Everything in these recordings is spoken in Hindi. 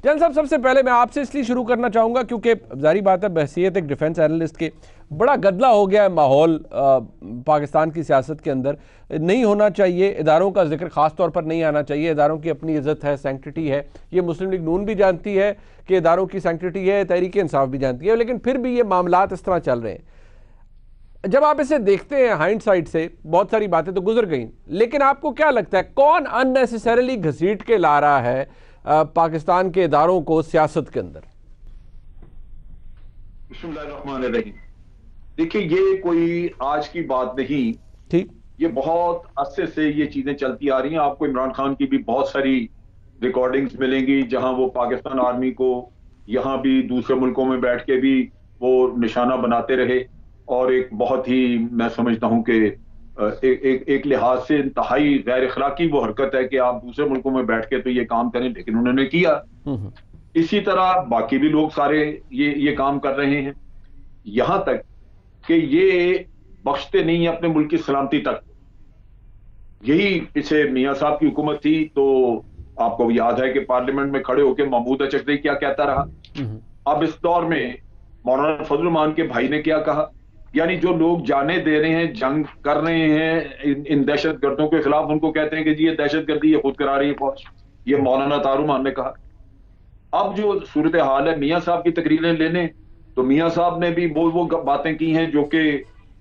जन साहब, सबसे पहले मैं आपसे इसलिए शुरू करना चाहूँगा क्योंकि जारी बात है, बहसीत एक डिफेंस एनालिस्ट के बड़ा गदला हो गया है माहौल पाकिस्तान की सियासत के अंदर। नहीं होना चाहिए, इदारों का जिक्र ख़ास तौर पर नहीं आना चाहिए। इदारों की अपनी इज़्ज़त है, सैंक्टिटी है, ये मुस्लिम लीग नून भी जानती है कि इदारों की सैंक्टिटी है, तहरीक इंसाफ भी जानती है, लेकिन फिर भी ये मामलात इस तरह चल रहे हैं। जब आप इसे देखते हैं हाइंडसाइट से, बहुत सारी बातें तो गुजर गई, लेकिन आपको क्या लगता है कौन अननेसेसरीली घसीट के ला रहा है पाकिस्तान के इदारों को सियासत के अंदर? देखिए, ये कोई आज की बात नहीं, ठीक, ये बहुत अरसे से ये चीजें चलती आ रही हैं। आपको इमरान खान की भी बहुत सारी रिकॉर्डिंग्स मिलेंगी जहां वो पाकिस्तान आर्मी को यहां भी दूसरे मुल्कों में बैठ के भी वो निशाना बनाते रहे। और एक बहुत ही, मैं समझता हूं कि एक लिहाज से इंतहाई गैर अखलाकी वो हरकत है कि आप दूसरे मुल्कों में बैठ के तो ये काम करें, लेकिन उन्होंने किया। इसी तरह बाकी भी लोग सारे ये काम कर रहे हैं, यहां तक कि ये बख्शते नहीं है अपने मुल्क की सलामती तक। यही पीछे मियां साहब की हुकूमत थी तो आपको याद है कि पार्लियामेंट में खड़े होकर महमूद अचकज़ई क्या कहता रहा। अब इस दौर में मौलाना फजल रहमान के भाई ने क्या कहा, यानी जो लोग जाने दे रहे हैं, जंग कर रहे हैं इन दहशत गर्दों के खिलाफ, उनको कहते हैं कि जी ये दहशत गर्दी ये खुद करा रही है फौज। ये मौलाना तारुमान ने कहा। अब जो सूरत हाल है, मियां साहब की तकरीरें लेने तो मियां साहब ने भी वो बातें की हैं जो कि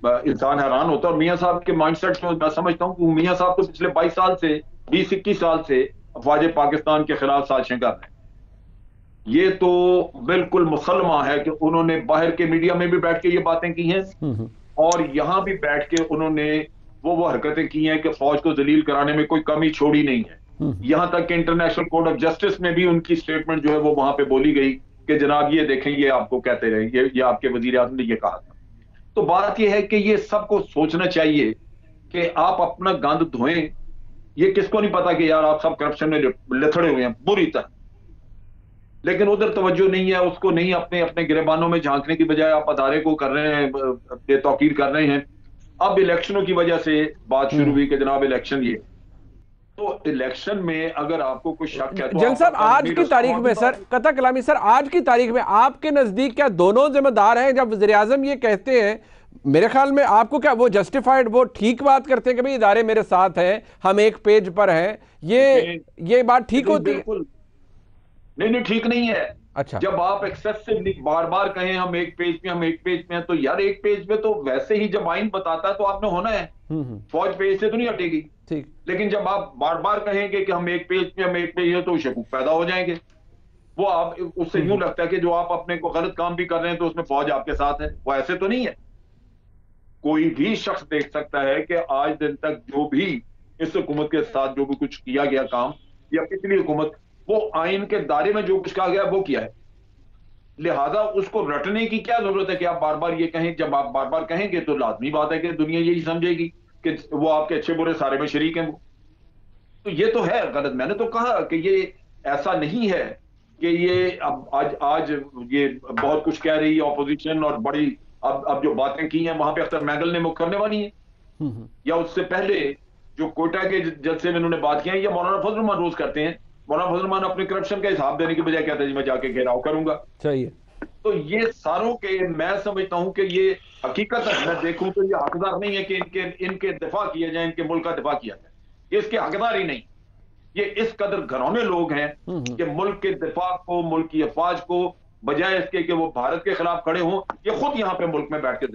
इंसान हैरान होता है। और मियां साहब के माइंडसेट को मैं समझता हूं कि मियां साहब तो पिछले 22 साल से 20-21 साल से अफवाज पाकिस्तान के खिलाफ साजिशें कर रहे हैं। ये तो बिल्कुल मुसलमा है कि उन्होंने बाहर के मीडिया में भी बैठ के ये बातें की हैं और यहां भी बैठ के उन्होंने वो हरकतें की हैं कि फौज को जलील कराने में कोई कमी छोड़ी नहीं है। यहां तक कि इंटरनेशनल कोर्ट ऑफ जस्टिस में भी उनकी स्टेटमेंट जो है वो वहां पे बोली गई कि जनाब ये देखें, ये आपको कहते रहे, ये आपके वजीर आज़म ने ये कहा था। तो बात यह है कि ये सबको सोचना चाहिए कि आप अपना गंद धोएं। ये किसको नहीं पता कि यार आप सब करप्शन में लिथड़े हुए हैं बुरी तरह, लेकिन उधर तवज्जो नहीं है, उसको नहीं, अपने अपने गिरेबानों में झांकने की बजाय आप अदारे को कर रहे हैं, बेतौकीर कर रहे हैं। अब इलेक्शनों की वजह से बात शुरू हुई कि जनाब इलेक्शन, ये तो इलेक्शन में अगर आपको कुछ शक है तो जन साहब, आज की तारीख में सर, कथा कलामी सर, आज की तारीख में आपके नजदीक क्या दोनों जिम्मेदार हैं? जब वज़ीर आज़म ये कहते हैं, मेरे ख्याल में आपको क्या वो जस्टिफाइड, वो ठीक बात करते हैं कि भाई इदारे मेरे साथ हैं, हम एक पेज पर हैं, ये बात ठीक होती है? बिल्कुल नहीं, ठीक नहीं है। अच्छा, जब आप एक्सेसिवली बार बार कहें हम एक पेज पे, हम एक पेज पे हैं, तो यार एक पेज पे तो वैसे ही जब आइन बताता है तो आपने होना है, फौज पेज से तो नहीं हटेगी। ठीक, लेकिन जब आप बार बार कहेंगे कि हम एक पेज पे, हम एक पेज है, तो शकूक पैदा हो जाएंगे। वो आप उससे यूं लगता है कि जो आप अपने को गलत काम भी कर रहे हैं तो उसमें फौज आपके साथ है। वो ऐसे तो नहीं है। कोई भी शख्स देख सकता है कि आज दिन तक जो भी इस हुकूमत के साथ जो भी कुछ किया गया काम, या पिछली हुकूमत, वो आइन के दायरे में जो कुछ कहा गया वो किया है। लिहाजा उसको रटने की क्या जरूरत है कि आप बार बार ये कहें। जब आप बार बार कहेंगे तो लाजमी बात है कि दुनिया यही समझेगी कि वो आपके अच्छे बुरे सारे में शरीक हैं। तो ये तो है गलत। मैंने तो कहा कि ये ऐसा नहीं है कि ये अब आज ये बहुत कुछ कह रही है ऑपोजिशन और बड़ी, अब जो बातें की हैं वहां पे अख्तर मैगल ने मुख करने वाली है, या उससे पहले जो कोयटा के जलसे में उन्होंने बात किया, या मौलाना फजल रहमान रोज करते हैं। मौलाना फजल रहमान अपने करप्शन का हिसाब देने की बजाय कहते हैं जी मैं जाके घेराव करूंगा। चाहिए। तो ये सारों के, मैं समझता हूं कि ये हकीकत मैं देखूं तो ये हकदार नहीं है कि इनके दिफा किया जाए, इनके मुल्क का दिफा किया जाए। ये इसके हकदार ही नहीं। ये इस कदर घरौने लोग हैं कि मुल्क के दिफा को, मुल्क की अफवाज को, बजाय इसके कि वो भारत के खिलाफ खड़े हों, ये खुद यहां पे मुल्क में बैठ के